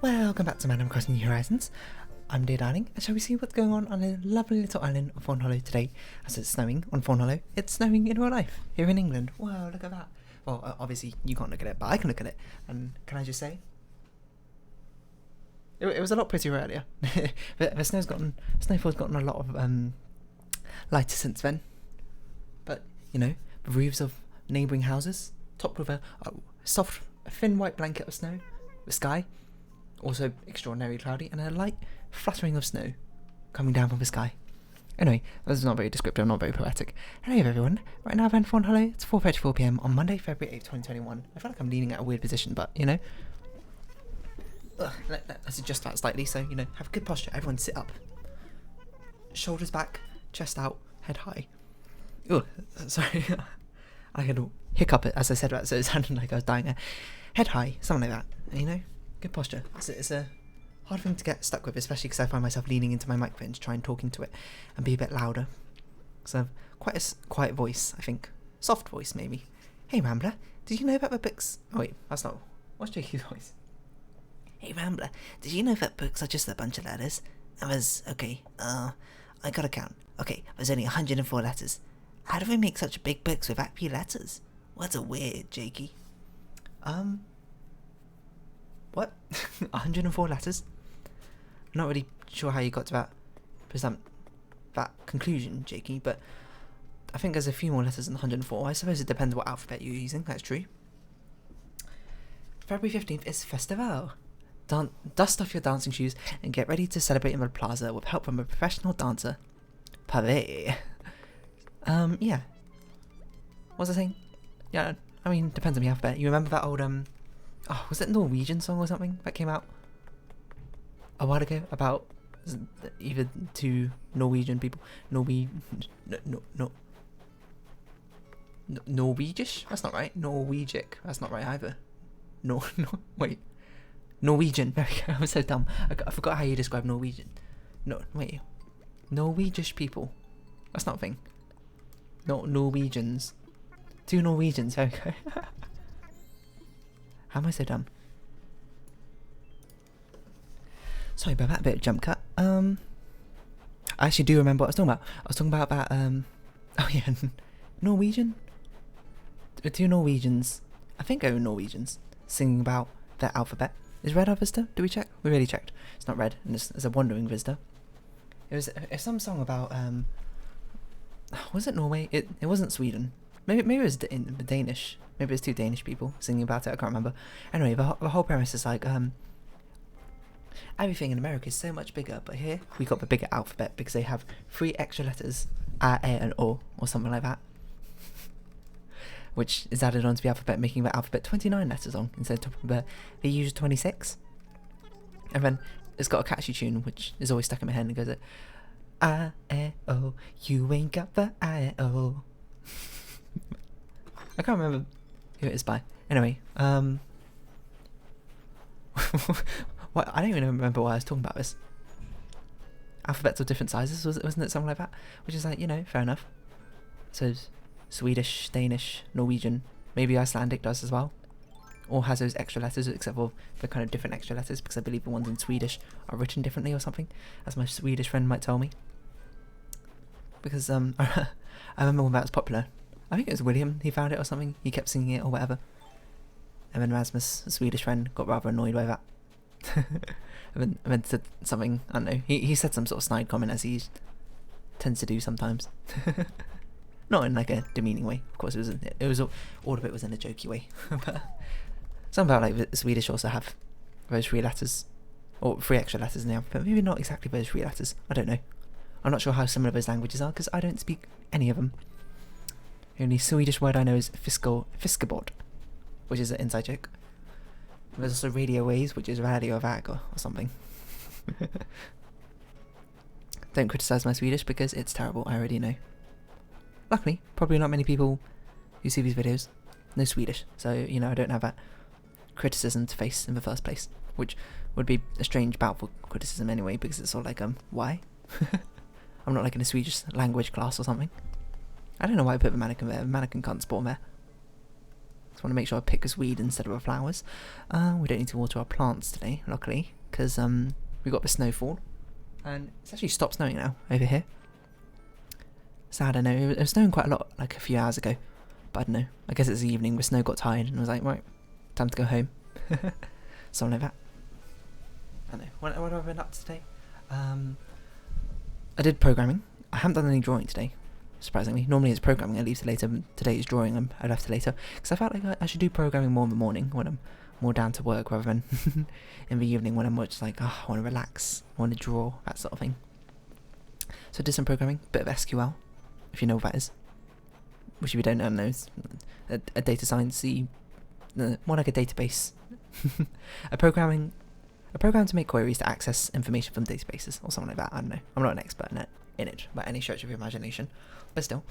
Welcome back to Man Crossing New Horizons. I'm Dear Darling, and shall we see what's going on a lovely little island of Fawnhollow today, as it's snowing on Fawnhollow. It's snowing in real life, here in England. Wow, look at that. Well, obviously you can't look at it, but I can look at it. And can I just say, it was a lot prettier earlier. the snowfall's gotten a lot of lighter since then. But, you know, the roofs of neighbouring houses, topped with a soft, thin white blanket of snow, the sky, also extraordinarily cloudy, and a light fluttering of snow coming down from the sky. Anyway, this is not very descriptive, not very poetic. Hello everyone, right now I'm Fawnhallow. It's 4:34 PM on Monday, February 8th, 2021. I feel like I'm leaning at a weird position, but, you know, let's adjust that slightly, so, you know, have good posture. Everyone sit up. Shoulders back, chest out, head high. Oh, sorry. I had a hiccup as I said that, so it sounded like I was dying there. Head high, something like that, you know? Good posture. It's a hard thing to get stuck with, especially because I find myself leaning into my microphone to try and talk into it and be a bit louder. So I have quite a quiet voice, I think. Soft voice, maybe. Hey, Rambler, did you know about the books? Oh, wait, that's not... What's Jakey's voice? Hey, Rambler, did you know that books are just a bunch of letters? Okay, I gotta count. Okay, there's only 104 letters. How do we make such big books with that few letters? What's a weird, Jakey? What? 104 letters? I'm not really sure how you got to that conclusion, Jakey, but I think there's a few more letters than 104. I suppose it depends what alphabet you're using, that's true. February 15th is Festival. Dust off your dancing shoes and get ready to celebrate in the plaza with help from a professional dancer. Pave. Yeah. What's I saying? Yeah, I mean, depends on the alphabet. You remember that old, oh, was it a Norwegian song or something that came out a while ago about either two Norwegian people, Norwegish? That's not right. Norwegic. That's not right either. Wait. Norwegian. There we go. I was so dumb. I forgot how you describe Norwegian. Norwegish people. That's not a thing. Norwegians. Two Norwegians. There we go. How am I so dumb? Sorry about that bit of jump cut. I actually do remember what I was talking about. I was talking about that, oh yeah, Norwegian? Two Norwegians, I think they were Norwegians, singing about their alphabet. Is red our visitor? Did we check? We really checked. It's not red, and it's a wandering visitor. It was some song about, was it Norway? It wasn't Sweden. Maybe it was Danish. Maybe it's two Danish people singing about it, I can't remember. Anyway, the whole premise is like, everything in America is so much bigger, but here we got the bigger alphabet because they have 3 extra letters, A, and O, or something like that. Which is added onto the alphabet, making the alphabet 29 letters long instead of the usual 26. And then it's got a catchy tune, which is always stuck in my head, and it goes like, A, O, you ain't got the I, O. I can't remember who it is by. Anyway, what, I don't even remember why I was talking about this. Alphabets of different sizes, wasn't it something like that? Which is like, you know, fair enough. So Swedish, Danish, Norwegian, maybe Icelandic does as well. All has those extra letters, except for the kind of different extra letters, because I believe the ones in Swedish are written differently or something, as my Swedish friend might tell me. Because I remember when that was popular. I think it was William, he found it or something, he kept singing it or whatever. And then Rasmus, a Swedish friend, got rather annoyed by that. and then said something, I don't know, he said some sort of snide comment, as he tends to do sometimes. Not in like a demeaning way, of course, it was all of it was in a jokey way. But something about like the Swedish also have those 3 letters, or 3 extra letters in the alphabet, maybe not exactly those 3 letters, I don't know. I'm not sure how similar those languages are, because I don't speak any of them. The only Swedish word I know is fiskebot, which is an inside joke. There's also radio waves, which is radio vago or something. Don't criticise my Swedish because it's terrible, I already know. Luckily, probably not many people who see these videos know Swedish, so, you know, I don't have that criticism to face in the first place, which would be a strange bout for criticism anyway, because it's sort of like, why? I'm not like in a Swedish language class or something. I don't know why I put the mannequin there. The mannequin can't spawn there. I want to make sure I pick as weed instead of flowers. We don't need to water our plants today, luckily, because we got the snowfall. And it's actually stopped snowing now over here. Sad, I know. It was snowing quite a lot like a few hours ago. But I don't know. I guess it's the evening where snow got tired and was like, right, time to go home. Something like that. I don't know. What have I been up to today? I did programming. I haven't done any drawing today, surprisingly. Normally it's programming I leave to later, but today is drawing I left to later. Because I felt like I should do programming more in the morning when I'm more down to work rather than in the evening when I'm more just like, oh, I want to relax, I want to draw, that sort of thing. So I did some programming, bit of SQL, if you know what that is. Which if you don't know, knows a data science-y, more like a database. a program to make queries to access information from databases or something like that. I don't know. I'm not an expert in it by any stretch of your imagination, but still,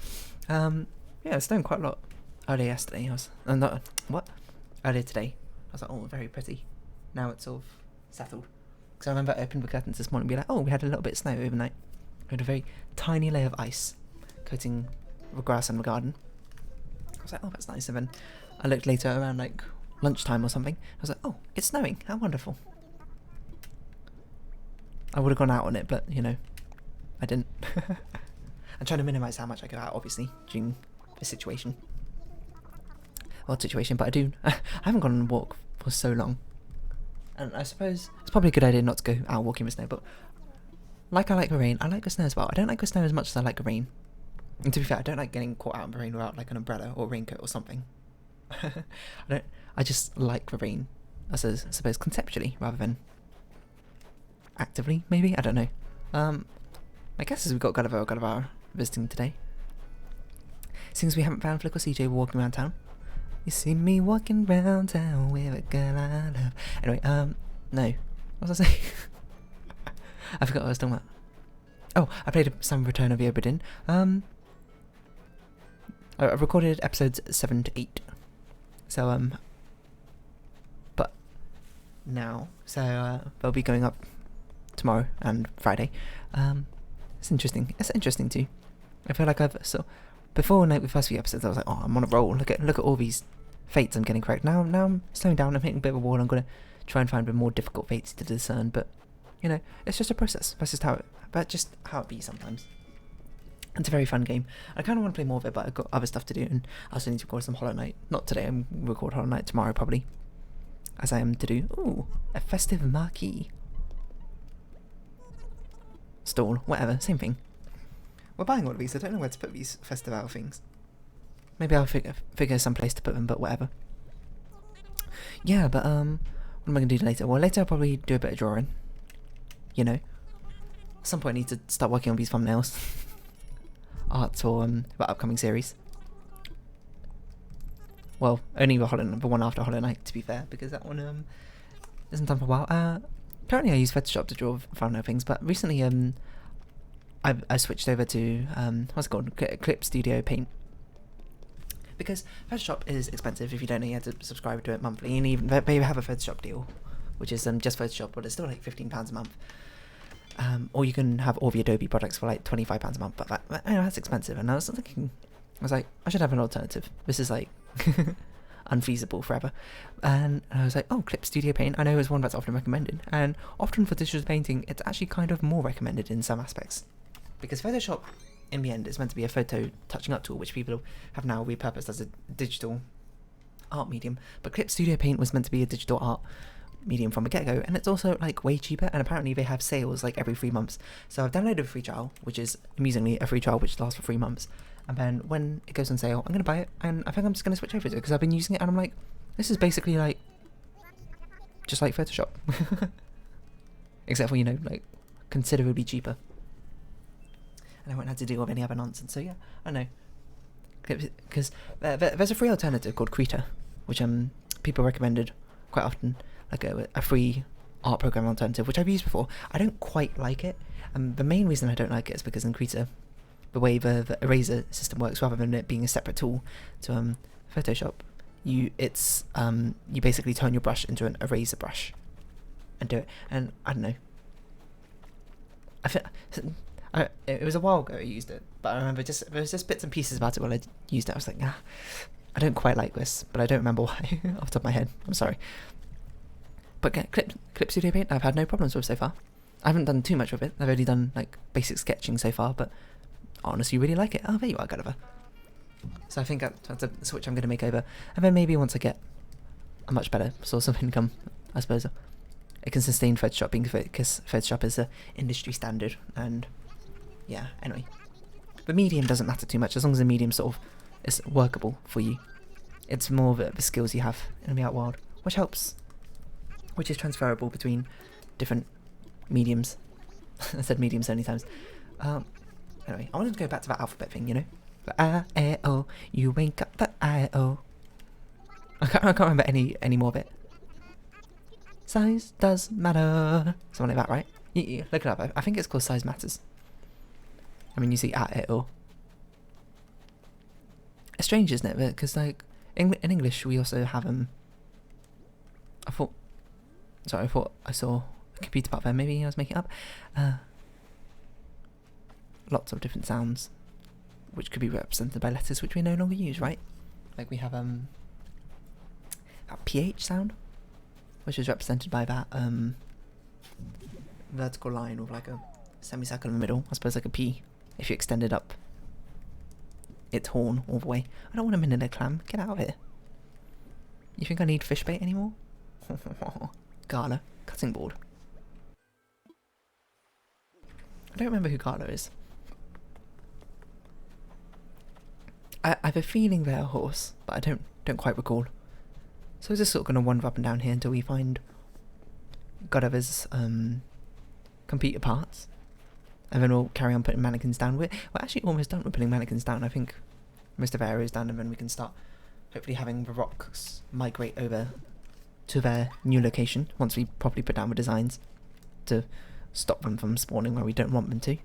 yeah, I was snowing quite a lot earlier yesterday. Earlier today. I was like, oh, very pretty. Now it's all settled. Because I remember I opened the curtains this morning and be like, oh, we had a little bit of snow overnight. We had a very tiny layer of ice coating the grass in the garden. I was like, oh, that's nice. And then I looked later around like lunchtime or something. I was like, oh, it's snowing. How wonderful. I would have gone out on it, but, you know, I didn't. I'm trying to minimise how much I go out, obviously, during this situation. Odd situation, but I haven't gone on a walk for so long. And I suppose it's probably a good idea not to go out walking in the snow, but like I like the rain, I like the snow as well. I don't like the snow as much as I like the rain. And to be fair, I don't like getting caught out in the rain without like an umbrella or raincoat or something. I just like the rain, I suppose, conceptually rather than actively, maybe? I don't know. My guess is we've got Gulliver visiting today. Since we haven't found Flick or CJ walking around town. You see me walking round town with a girl I love. Anyway, no. What was I saying? I forgot what I was talking about. Oh, I played some Return of the Obra Dinn. I recorded episodes 7 to 8. So, but now, so they'll be going up tomorrow and Friday. It's interesting. It's interesting too. I feel like before like the first few episodes, I was like, oh, I'm on a roll. Look at all these fates I'm getting correct. Now I'm slowing down. I'm hitting a bit of a wall. I'm gonna try and find the more difficult fates to discern. But you know, it's just a process. That's just how it be sometimes. It's a very fun game. I kind of want to play more of it, but I've got other stuff to do, and I also need to record some Hollow Knight. Not today. I'm record Hollow Knight tomorrow probably, as I am to do. A festive marquee. Stall, whatever, same thing. We're buying all of these. I don't know where to put these festival things. Maybe I'll figure some place to put them, but whatever. Yeah, but what am I gonna do later? Well, later I'll probably do a bit of drawing. You know, at some point I need to start working on these thumbnails, arts for the upcoming series. Well, only the one after Hollow Knight, to be fair, because that one isn't done for a while. Currently I use Photoshop to draw Fawnhallow things, but recently I switched over to what's it called, Clip Studio Paint, because Photoshop is expensive. If you don't know, you have to subscribe to it monthly, and even they have a Photoshop deal, which is just Photoshop, but it's still like £15 a month. Or you can have all the Adobe products for like £25 a month, but that's expensive. And I was like, I should have an alternative. This is like unfeasible forever. And I was like, oh, Clip Studio Paint, I know is one that's often recommended, and often for digital painting it's actually kind of more recommended in some aspects, because Photoshop in the end is meant to be a photo touching up tool, which people have now repurposed as a digital art medium, but Clip Studio Paint was meant to be a digital art medium from the get-go, and it's also like way cheaper, and apparently they have sales like every 3 months. So I've downloaded a free trial, which is amusingly a free trial which lasts for 3 months, and then when it goes on sale I'm going to buy it, and I think I'm just going to switch over to it because I've been using it and I'm like, this is basically like just like Photoshop except for, you know, like considerably cheaper, and I won't have to deal with any other nonsense. So yeah, I know, because there's a free alternative called Krita, which people recommended quite often, like a free art program alternative, which I've used before. I don't quite like it, and the main reason I don't like it is because in Krita, the way the eraser system works, rather than it being a separate tool to Photoshop, you basically turn your brush into an eraser brush and do it. And I don't know, it was a while ago I used it, but I remember there was just bits and pieces about it when I used it. I was like, I don't quite like this, but I don't remember why off the top of my head. I'm sorry. But Clip Studio Paint I've had no problems with so far. I haven't done too much with it. I've only done like basic sketching so far, but I honestly really like it. Oh, there you are, Gulliver. So I think that's a switch I'm going to make over. And then maybe once I get a much better source of income, I suppose, it can sustain Photoshop, because Photoshop is an industry standard. And yeah, anyway. The medium doesn't matter too much, as long as the medium sort of is workable for you. It's more of the skills you have in the art world, which helps. Which is transferable between different mediums. I said mediums so many times. Anyway, I wanted to go back to that alphabet thing, you know? The I-A-O, you ain't got the I-O. I can't remember any more of it. Size does matter. Something like that, right? Yeah, look it up. I think it's called Size Matters. I mean, you see I-A-O. It's strange, isn't it? Because, like, in English, we also have, I thought I saw a computer part there. Maybe I was making it up. Lots of different sounds, which could be represented by letters which we no longer use, right? Like we have that PH sound, which is represented by that vertical line with like a semicircle in the middle. I suppose like a P if you extended up its horn all the way. I don't want a manila clam. Get out of here. You think I need fish bait anymore? Gala. Cutting board. I don't remember who Gala is. I have a feeling they're a horse, but I don't quite recall. So we're just sort of going to wander up and down here until we find Gulliver's computer parts. And then we'll carry on putting mannequins down. We're actually almost done with putting mannequins down. I think most of our area is done, and then we can start hopefully having the rocks migrate over to their new location once we properly put down the designs to stop them from spawning where we don't want them to.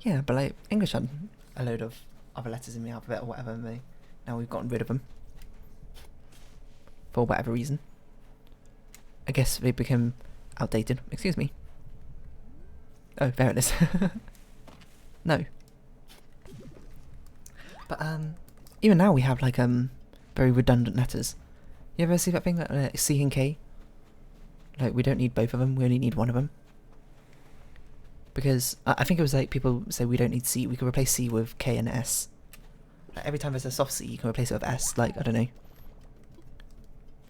Yeah, but like English had a load of other letters in the alphabet or whatever, and now we've gotten rid of them for whatever reason. I guess they became outdated. Excuse me. Oh, there it is. No. But even now we have like very redundant letters. You ever see that thing like C and K? Like we don't need both of them. We only need one of them. Because I think it was like people say we don't need C. We can replace C with K and S. Like every time there's a soft C, you can replace it with S. Like I don't know.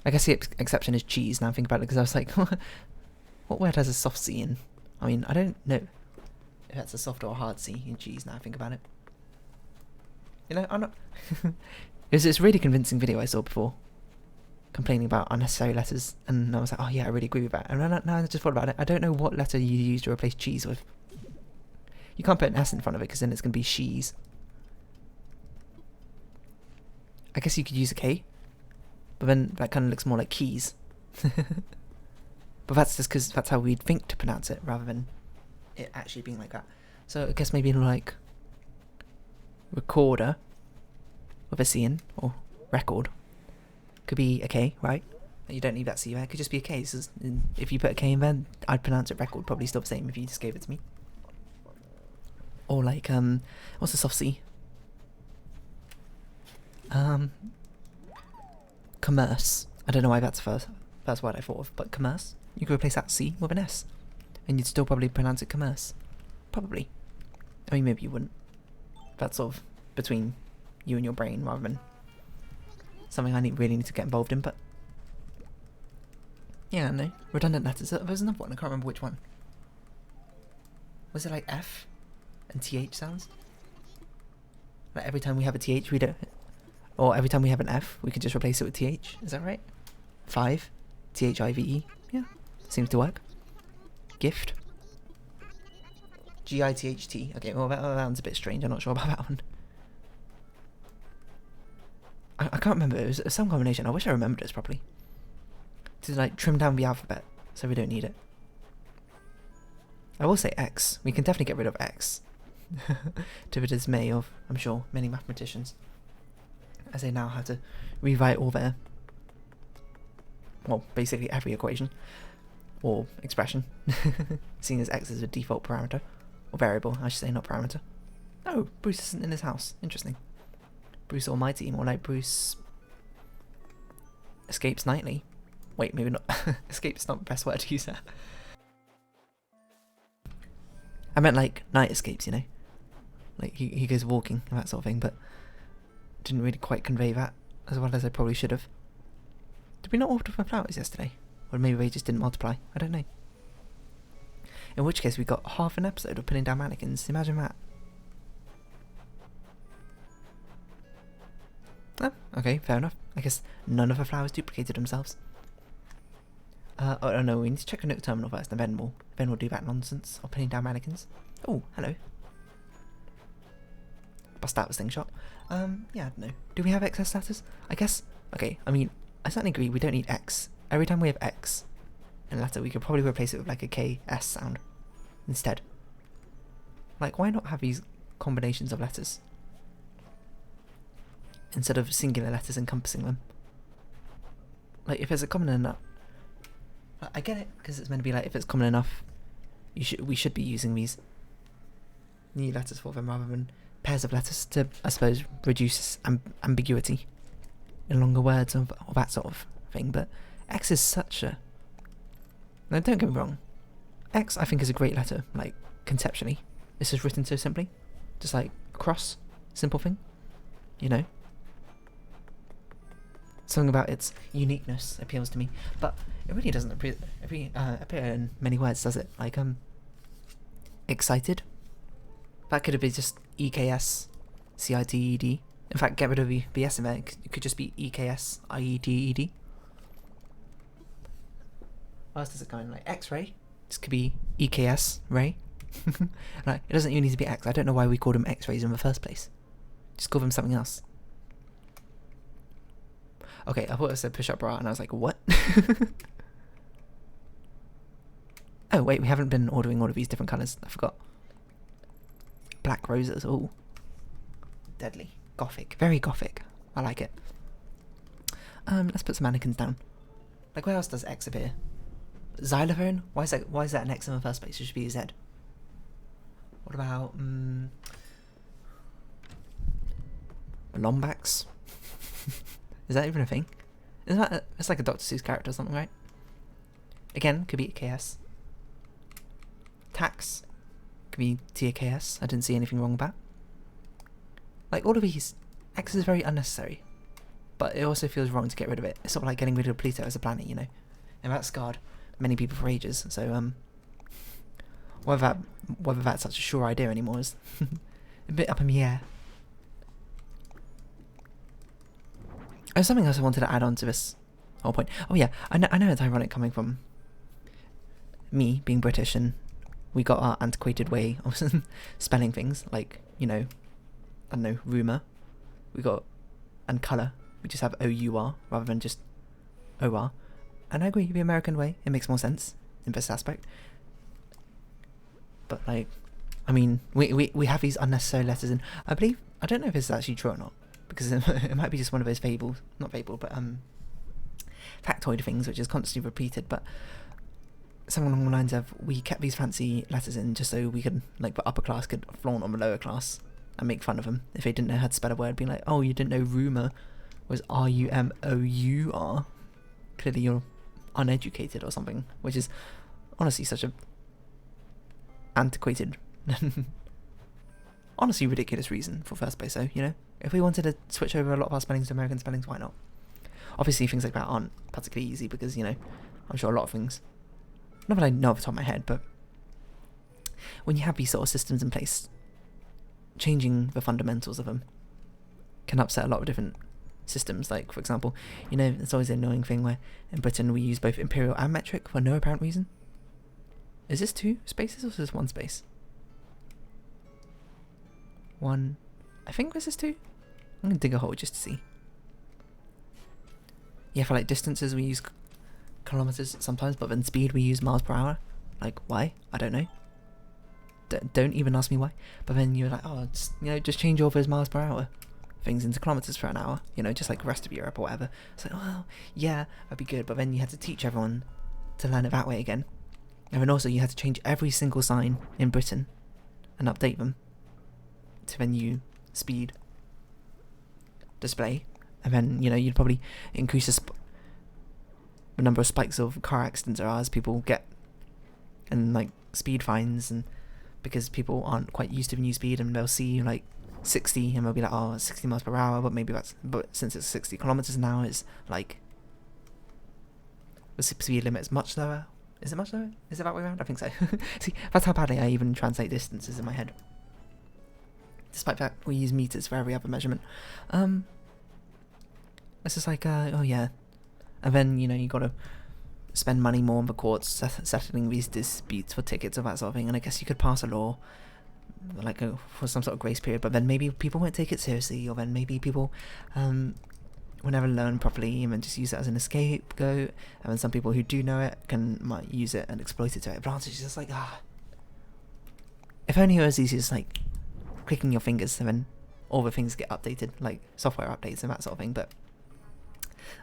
I guess the exception is cheese. Now I think about it, because I was like, what word has a soft C in? I mean, I don't know if that's a soft or a hard C in cheese. Now I think about it. You know, I'm not. It was this really convincing video I saw before, complaining about unnecessary letters, and I was like, oh yeah, I really agree with that. And now I just thought about it. I don't know what letter you use to replace cheese with. You can't put an S in front of it, because then it's going to be she's. I guess you could use a K, but then that kind of looks more like keys. But that's just because that's how we'd think to pronounce it, rather than it actually being like that. So I guess maybe like recorder with a C in, or record, could be a K, right? You don't need that C there. It could just be a K. So if you put a K in there, I'd pronounce it record, probably still the same if you just gave it to me. Or like, what's the soft C? Commerce. I don't know why that's the first word I thought of, but commerce. You could replace that C with an S, and you'd still probably pronounce it commerce. Probably. I mean, maybe you wouldn't. That's sort of between you and your brain, rather than something I really need to get involved in, but yeah, no. Redundant letters. There's another one, I can't remember which one. Was it like F and TH sounds? Like every time we have a TH, we don't... Or every time we have an F, we can just replace it with TH. Is that right? 5. THIVE. Yeah. Seems to work. Gift. GITHT. Okay, well that one's a bit strange. I'm not sure about that one. I can't remember. It was some combination. I wish I remembered this properly. To like trim down the alphabet so we don't need it. I will say X. We can definitely get rid of X. To the dismay of, I'm sure, many mathematicians, as they now have to rewrite all their, well, basically every equation or expression, seeing as X is a default parameter, or variable, I should say, not parameter. Oh, Bruce isn't in his house. Interesting. Bruce Almighty, more like Bruce escapes nightly. Wait, maybe not. Escape's not the best word to use there. I meant like night escapes, you know? Like he goes walking and that sort of thing, but didn't really quite convey that as well as I probably should have. Did we not order for flowers yesterday? Or maybe they just didn't multiply. I don't know. In which case we got half an episode of putting down mannequins. Imagine that. Oh, okay, fair enough. I guess none of the flowers duplicated themselves. Oh no, we need to check a note terminal first, and then we'll do that nonsense of pinning down mannequins. Oh, hello. Bust out the slingshot. Yeah, I don't know. Do we have excess letters? I guess. Okay, I mean, I certainly agree we don't need X. Every time we have X in a letter, we could probably replace it with like a KS sound instead. Like, why not have these combinations of letters instead of singular letters encompassing them? Like, if it's a common enough, I get it, because it's meant to be like, if it's common enough, we should be using these new letters for them rather than pairs of letters to, I suppose, reduce ambiguity in longer words or that sort of thing. But X is such a... Now, don't get me wrong. X, I think, is a great letter, like, conceptually. This is written so simply. Just like cross, simple thing, you know? Something about its uniqueness appeals to me, but it really doesn't appear in many words, does it? Like, excited? That could have been just EKS, CITED. In fact, get rid of the S in there, it could just be EKS, IEDED. What else does it go in? Like, X-ray? This could be EKS, ray. Right, it doesn't even need to be X. I don't know why we called them X-rays in the first place. Just call them something else. Okay, I thought it said push-up bra, and I was like, what? Oh, wait, we haven't been ordering all of these different colours. I forgot. Black roses, ooh. Deadly. Gothic. Very gothic. I like it. Let's put some mannequins down. Like, where else does X appear? Xylophone? Why is that an X in the first place? It should be a Z. What about, Lombax? Is that even a thing? Isn't that it's like a Dr. Seuss character or something, right? Again, could be a KS. Tax could be TAKS. I didn't see anything wrong with that. Like, all of these, X is very unnecessary, but it also feels wrong to get rid of it. It's sort of like getting rid of Pluto as a planet, you know? And that scarred many people for ages, so, whether that's such a sure idea anymore is a bit up in the air. There's something else I wanted to add on to this whole point. Oh yeah, I know it's ironic coming from me being British and we got our antiquated way of spelling things, like, you know, I don't know, rumour. We got, and colour, we just have O-U-R rather than just O-R. And I agree, the American way, it makes more sense in this aspect. But like, I mean, we have these unnecessary letters in. I don't know if this is actually true or not, because it might be just one of those factoid things which is constantly repeated, but something along the lines of, we kept these fancy letters in just so we could, like, the upper class could flaunt on the lower class and make fun of them if they didn't know how to spell a word, being like, oh, you didn't know rumour was R-U-M-O-U-R. Clearly you're uneducated or something, which is honestly such a antiquated honestly ridiculous reason for first place. So, you know, if we wanted to switch over a lot of our spellings to American spellings, why not? Obviously things like that aren't particularly easy because, you know, I'm sure a lot of things, not that I know off the top of my head, but when you have these sort of systems in place, changing the fundamentals of them can upset a lot of different systems. Like, for example, you know, it's always an annoying thing where in Britain we use both imperial and metric for no apparent reason. Is this 2 spaces or is this 1 space? 1. I think this is 2. I'm gonna dig a hole just to see. Yeah, for like distances we use kilometers sometimes, but then speed we use miles per hour. Like, why? I don't know. Don't even ask me why. But then you're like, oh, just change all those miles per hour things into kilometers for an hour, you know, just like the rest of Europe or whatever. It's like, well, yeah, that'd be good, but then you had to teach everyone to learn it that way again. And then also you had to change every single sign in Britain and update them to the new speed display, and then you'd probably increase the number of spikes of car accidents there are as people get, and like speed fines, and because people aren't quite used to the new speed, and they'll see like 60 and they'll be like, oh, it's 60 miles per hour, but since it's 60 kilometers an hour, it's like the speed limit is much lower. Is it much lower? Is it that way around? I think so. See, that's how badly I even translate distances in my head, despite that we use meters for every other measurement. It's just like, oh yeah, and then you gotta spend money more on the courts settling these disputes for tickets or that sort of thing, and I guess you could pass a law like for some sort of grace period, but then maybe people won't take it seriously, or then maybe people will never learn properly and just use it as an scapegoat, and then some people who do know it might use it and exploit it to it. But it's just like, if only it was easy as like clicking your fingers and then all the things get updated, like software updates and that sort of thing, but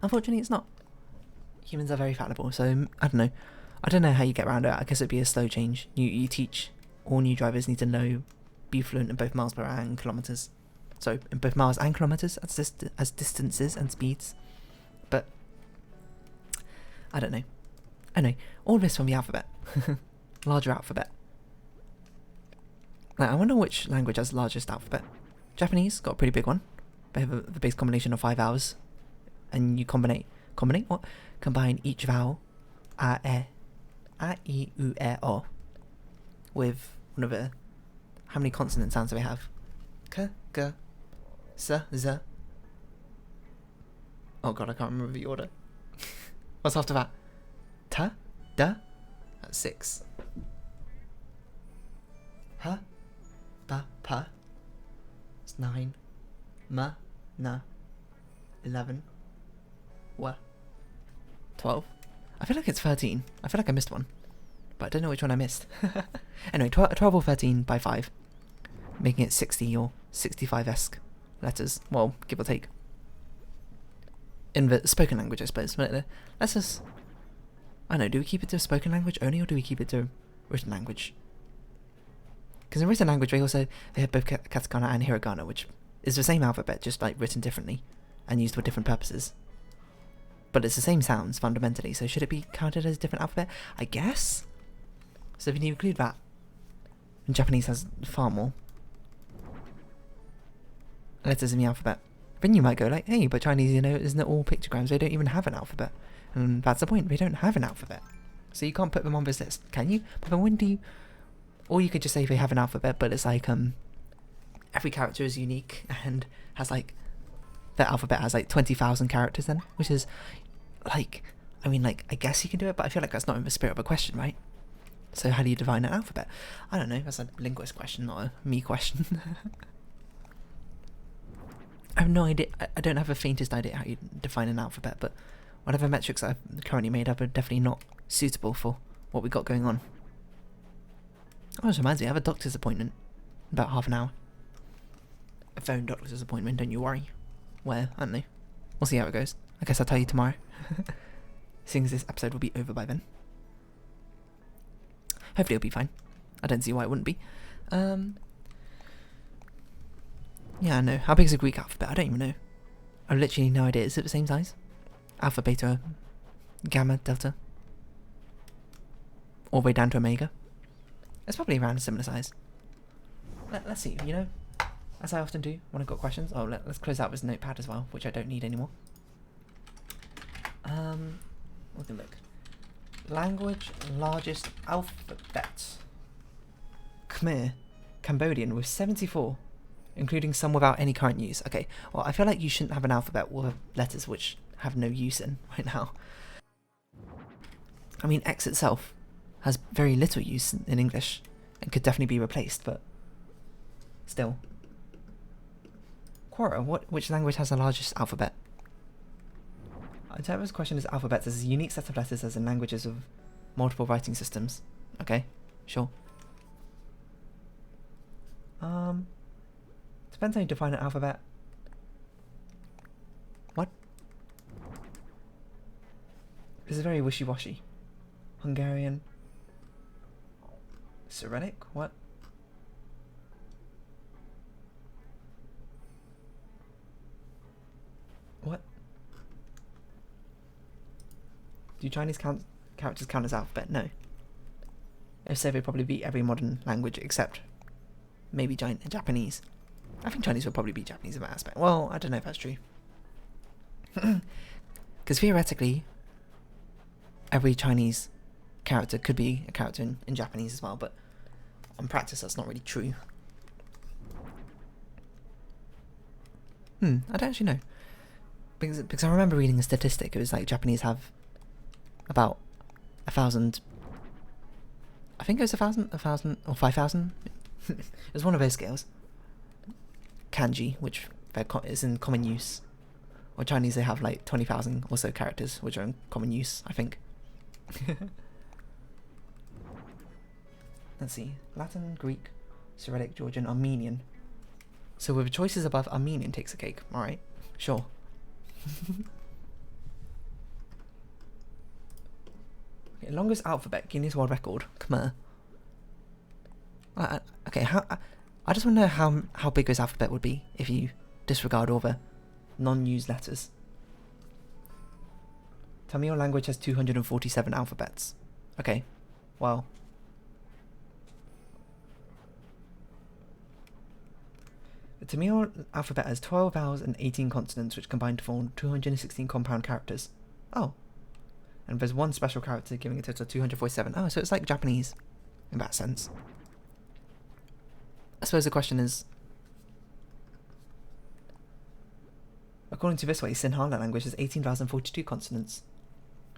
unfortunately it's not. Humans are very fallible, so I don't know how you get around it. I guess it'd be a slow change. You teach all new drivers need to be fluent in both miles per hour and kilometers. So in both miles and kilometers as distances and speeds. But I don't know. Anyway, all this from the alphabet. Larger alphabet. Now, I wonder which language has the largest alphabet. Japanese got a pretty big one. They have the base combination of 5 vowels, and you combine each vowel a, e, u, e, o with one of the, how many consonant sounds do we have? K, g, s, z. Oh god, I can't remember the order. What's after that? T, d. That's 6. H, b, p. It's 9. M, n. 11. W. 12. I feel like it's 13. I feel like I missed one, but I don't know which one I missed. Anyway, 12 or 13 by 5, making it 60 or 65-esque letters. Well, give or take. In the spoken language, I suppose. But let's just, I don't know, do we keep it to spoken language only, or do we keep it to written language? Because in written language, they have both katakana and hiragana, which is the same alphabet, just like written differently and used for different purposes. But it's the same sounds fundamentally, so should it be counted as a different alphabet? I guess. So if you include that, and Japanese has far more letters in the alphabet, then you might go like, hey, but Chinese, isn't it all pictograms? They don't even have an alphabet. And that's the point, they don't have an alphabet. So you can't put them on this list, can you? But then when do you... Or you could just say they have an alphabet, but it's like, every character is unique and has like... The alphabet has like 20,000 characters then, which is like, I guess you can do it, but I feel like that's not in the spirit of a question, right? So how do you define an alphabet? I don't know, that's a linguist question, not a me question. I have no idea, I don't have the faintest idea how you define an alphabet, but whatever metrics I've currently made up are definitely not suitable for what we got going on. Oh, this reminds me, I have a doctor's appointment in about half an hour. A phone doctor's appointment, don't you worry. Where, I don't know. We'll see how it goes. I guess I'll tell you tomorrow. Seeing as this episode will be over by then. Hopefully it'll be fine. I don't see why it wouldn't be. Yeah, I know. How big is a Greek alphabet? I don't even know. I have literally no idea. Is it the same size? Alpha, beta, gamma, delta? All the way down to omega? It's probably around a similar size. Let's see, as I often do when I've got questions. Oh, let's close out this notepad as well, which I don't need anymore. We can look. Language largest alphabet. Khmer, Cambodian with 74, including some without any current use. Okay, well I feel like you shouldn't have an alphabet with letters which have no use in right now. I mean, X itself has very little use in English and could definitely be replaced, but still. Quora, which language has the largest alphabet? Interpreter's question is alphabets as a unique set of letters as in languages of multiple writing systems. Okay, sure. Depends how you define an alphabet. What? This is very wishy-washy. Hungarian. Cyrillic? What? Do Chinese characters count as alphabet? No. If so, they'd probably be every modern language except maybe Japanese. I think Chinese would probably be Japanese in that aspect. Well, I don't know if that's true. Because theoretically, every Chinese character could be a character in Japanese as well, but on practice that's not really true. I don't actually know. Because I remember reading a statistic, it was like Japanese have about 1,000... I think it was 1,000, or 5,000. It was one of those scales. Kanji, which is in common use. Or Chinese, they have like 20,000 or so characters, which are in common use, I think. Let's see. Latin, Greek, Cyrillic, Georgian, Armenian. So with choices above, Armenian takes a cake. Alright, sure. Okay, longest alphabet, Guinness World Record, Khmer. Okay, I just want to know how big this alphabet would be if you disregard all the non-used letters. Tamil language has 247 alphabets. Okay, well. The Tamil alphabet has 12 vowels and 18 consonants, which combine to form 216 compound characters. Oh. And there's one special character giving a total of 247. Oh, so it's like Japanese in that sense. I suppose the question is, according to this way, Sinhala language has 18,042 consonants,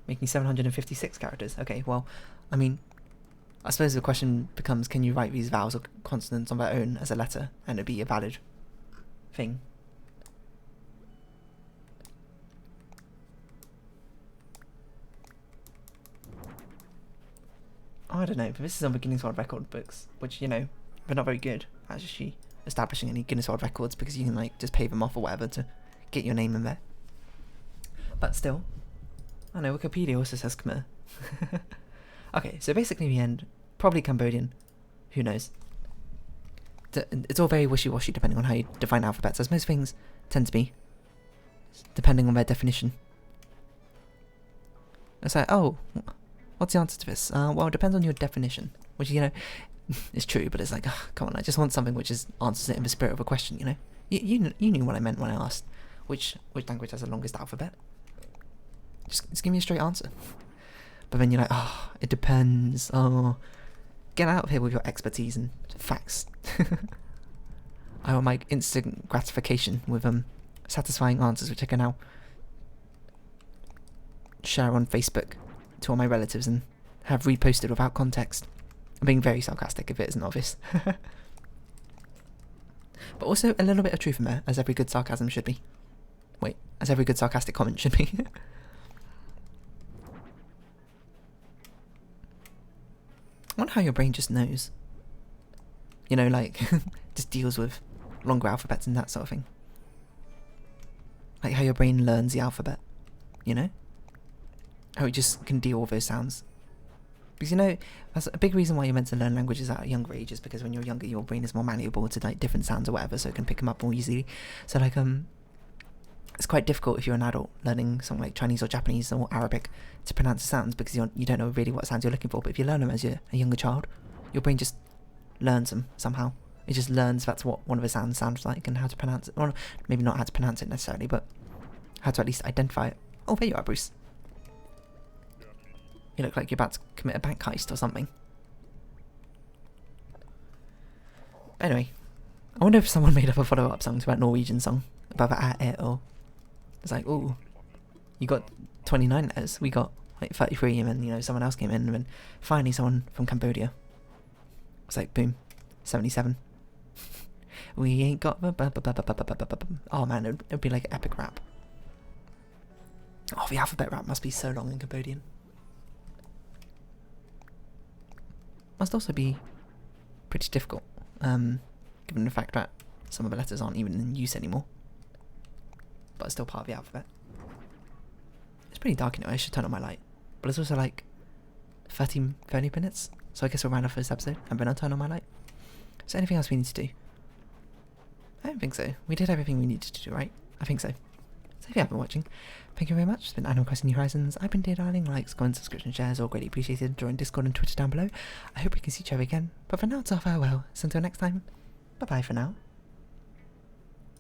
making 756 characters. Okay, well, I mean, I suppose the question becomes, can you write these vowels or consonants on their own as a letter, and it'd be a valid thing? Oh, I don't know, but this is on the Guinness World Record books, which, you know, they're not very good at actually establishing any Guinness World Records, because you can, like, just pay them off or whatever to get your name in there. But still, I know, Wikipedia also says Khmer. Okay, so basically in the end, probably Cambodian. Who knows? It's all very wishy-washy depending on how you define alphabets, as most things tend to be, depending on their definition. It's like, oh, what's the answer to this? Well, it depends on your definition, which, you know, is true, but it's like, oh, come on, I just want something which answers it in the spirit of a question, you know? You knew what I meant when I asked which language has the longest alphabet. Just give me a straight answer. But then you're like, oh, it depends. Oh, get out of here with your expertise and facts. I want my instant gratification with satisfying answers, which I can now share on Facebook to all my relatives and have reposted without context. I'm being very sarcastic if it isn't obvious. But also a little bit of truth in there, as every good sarcasm should be. Wait, as every good sarcastic comment should be. I wonder how your brain just knows. You know, like, just deals with longer alphabets and that sort of thing. Like how your brain learns the alphabet, you know? How it just can deal with those sounds. Because, you know, that's a big reason why you're meant to learn languages at a younger age, is because when you're younger, your brain is more malleable to, like, different sounds or whatever, so it can pick them up more easily. So, like, it's quite difficult if you're an adult learning something like Chinese or Japanese or Arabic to pronounce the sounds, because you don't know really what sounds you're looking for. But if you learn them as you're a younger child, your brain just learns them somehow. It just learns that's what one of the sounds sounds like and how to pronounce it. Well, maybe not how to pronounce it necessarily, but how to at least identify it. Oh, there you are, Bruce. You look like you're about to commit a bank heist or something. Anyway, I wonder if someone made up a follow-up song to that Norwegian song about that or it's like, ooh, you got 29 letters, we got like 33, and then, you know, someone else came in, and then finally someone from Cambodia. It's like, boom, 77. We ain't got... Oh man, it would be like epic rap. Oh, the alphabet rap must be so long in Cambodian. Must also be pretty difficult, given the fact that some of the letters aren't even in use anymore, but it's still part of the alphabet. It's pretty dark, you know, I should turn on my light. But it's also like 30 minutes, so I guess we'll round off this episode, and then I'll turn on my light. Is there anything else we need to do? I don't think so. We did everything we needed to do, right? I think so. So So if you have been watching, thank you very much. It's been Animal Crossing New Horizons. I've been Dear Darling. Likes, comments, subscription, shares, all greatly appreciated. Join Discord and Twitter down below. I hope we can see each other again. But for now, it's our farewell. So until next time, bye-bye for now.